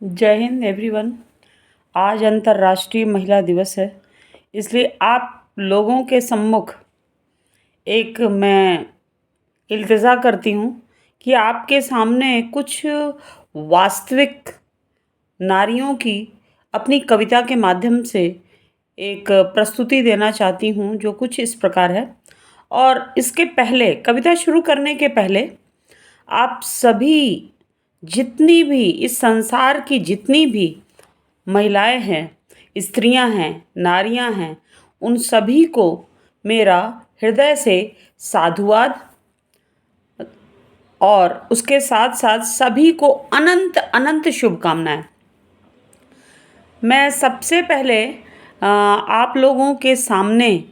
जय हिंद एवरीवन। आज अंतर्राष्ट्रीय महिला दिवस है, इसलिए आप लोगों के सम्मुख एक मैं इल्तिजा करती हूँ कि आपके सामने कुछ वास्तविक नारियों की अपनी कविता के माध्यम से एक प्रस्तुति देना चाहती हूँ, जो कुछ इस प्रकार है। और इसके पहले, कविता शुरू करने के पहले, आप सभी जितनी भी इस संसार की जितनी भी महिलाएं हैं, स्त्रियां हैं, नारियां हैं, उन सभी को मेरा हृदय से साधुवाद और उसके साथ साथ सभी को अनंत अनंत शुभकामनाएं। मैं सबसे पहले आप लोगों के सामने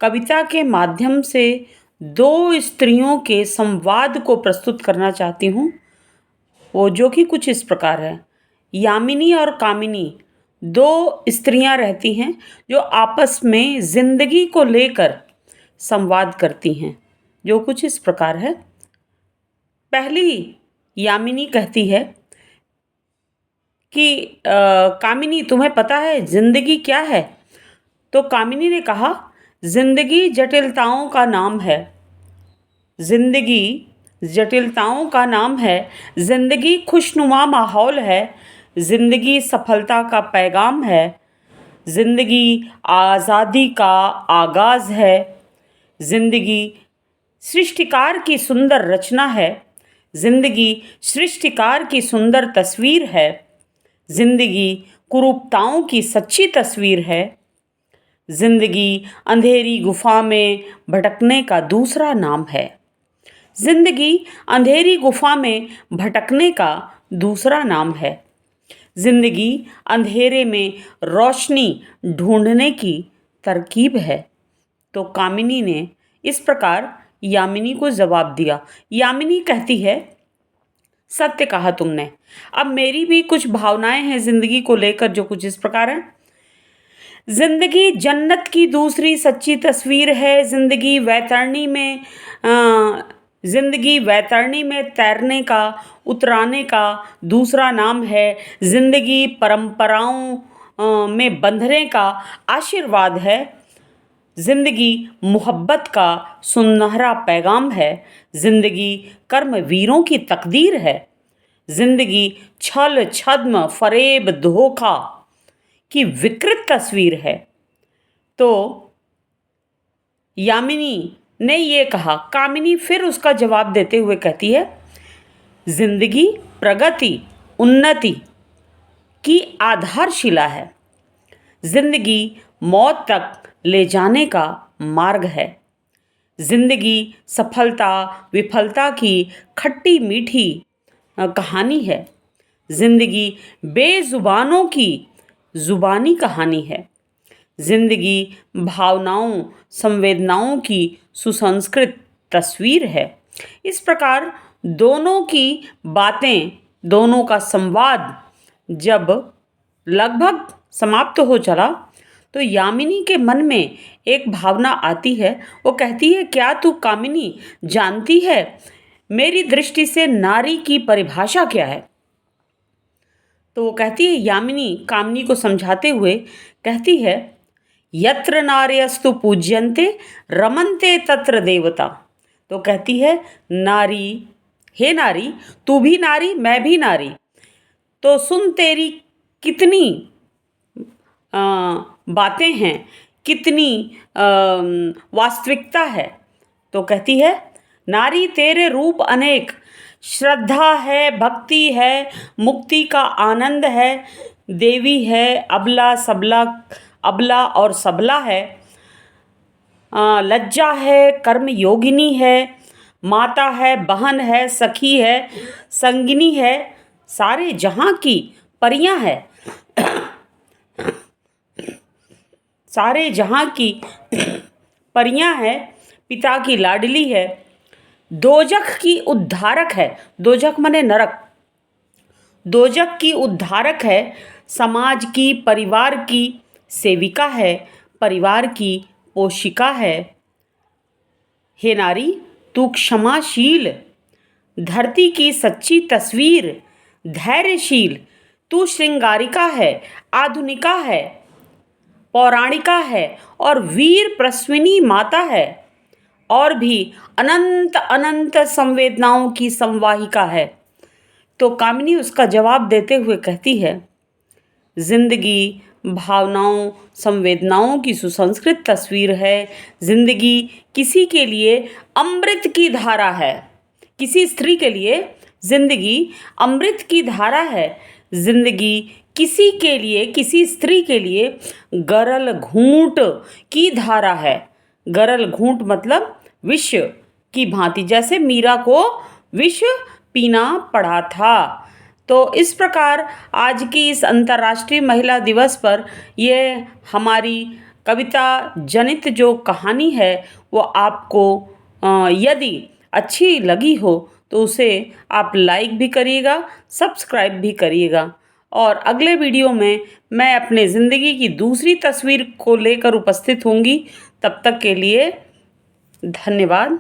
कविता के माध्यम से दो स्त्रियों के संवाद को प्रस्तुत करना चाहती हूँ, वो जो कि कुछ इस प्रकार है। यामिनी और कामिनी दो स्त्रियां रहती हैं जो आपस में जिंदगी को लेकर संवाद करती हैं, जो कुछ इस प्रकार है। पहली यामिनी कहती है कि कामिनी, तुम्हें पता है जिंदगी क्या है? तो कामिनी ने कहा, जिंदगी जटिलताओं का नाम है। जिंदगी जटिलताओं का नाम है। जिंदगी खुशनुमा माहौल है। जिंदगी सफलता का पैगाम है। जिंदगी आज़ादी का आगाज़ है। जिंदगी सृष्टिकार की सुंदर रचना है। जिंदगी सृष्टिकार की सुंदर तस्वीर है। जिंदगी कुरूपताओं की सच्ची तस्वीर है। जिंदगी अंधेरी गुफा में भटकने का दूसरा नाम है। जिंदगी अंधेरी गुफा में भटकने का दूसरा नाम है। जिंदगी अंधेरे में रोशनी ढूंढने की तरकीब है। तो कामिनी ने इस प्रकार यामिनी को जवाब दिया। यामिनी कहती है, सत्य कहा तुमने। अब मेरी भी कुछ भावनाएं हैं जिंदगी को लेकर, जो कुछ इस प्रकार है। जिंदगी जन्नत की दूसरी सच्ची तस्वीर है। जिंदगी वैतरणी में तैरने का, उतराने का दूसरा नाम है। जिंदगी परंपराओं में बंधने का आशीर्वाद है। जिंदगी मोहब्बत का सुनहरा पैगाम है। जिंदगी कर्मवीरों की तकदीर है। जिंदगी छल छद्म फरेब धोखा की विकृत तस्वीर है। तो यामिनी ने ये कहा। कामिनी फिर उसका जवाब देते हुए कहती है, जिंदगी प्रगति उन्नति की आधारशिला है। जिंदगी मौत तक ले जाने का मार्ग है। जिंदगी सफलता विफलता की खट्टी मीठी कहानी है। जिंदगी बेजुबानों की जुबानी कहानी है। जिंदगी भावनाओं संवेदनाओं की सुसंस्कृत तस्वीर है। इस प्रकार दोनों की बातें, दोनों का संवाद जब लगभग समाप्त हो चला, तो यामिनी के मन में एक भावना आती है। वो कहती है, क्या तू कामिनी जानती है मेरी दृष्टि से नारी की परिभाषा क्या है? तो वो कहती है, यामिनी कामिनी को समझाते हुए कहती है, यत्र नार्यस्तु पूज्यन्ते रमन्ते तत्र देवता। तो कहती है, नारी, हे नारी, तू भी नारी मैं भी नारी, तो सुन तेरी कितनी बातें हैं, कितनी वास्तविकता है। तो कहती है, नारी तेरे रूप अनेक, श्रद्धा है, भक्ति है, मुक्ति का आनंद है, देवी है, अबला और सबला है, लज्जा है, कर्म योगिनी है, माता है, बहन है, सखी है, संगिनी है, सारे जहां की परियां है, सारे जहां की परियां है, पिता की लाडली है, दोजख की उद्धारक है। दोजख माने नरक। दोजख की उद्धारक है, समाज की, परिवार की सेविका है, परिवार की पोषिका है। हे नारी, तू क्षमाशील, धरती की सच्ची तस्वीर, धैर्यशील, तू श्रृंगारिका है, आधुनिका है, पौराणिका है और वीर प्रश्विनी माता है और भी अनंत अनंत संवेदनाओं की संवाहिका है। तो कामिनी उसका जवाब देते हुए कहती है, जिंदगी भावनाओं संवेदनाओं की सुसंस्कृत तस्वीर है। जिंदगी किसी के लिए अमृत की धारा है, किसी स्त्री के लिए जिंदगी अमृत की धारा है। जिंदगी किसी के लिए, किसी स्त्री के लिए गरल घूंट की धारा है। गरल घूंट मतलब विष की भांति, जैसे मीरा को विष पीना पड़ा था। तो इस प्रकार आज की इस अंतर्राष्ट्रीय महिला दिवस पर ये हमारी कविता जनित जो कहानी है वो आपको यदि अच्छी लगी हो तो उसे आप लाइक भी करिएगा, सब्सक्राइब भी करिएगा। और अगले वीडियो में मैं अपने ज़िंदगी की दूसरी तस्वीर को लेकर उपस्थित होंगी। तब तक के लिए धन्यवाद।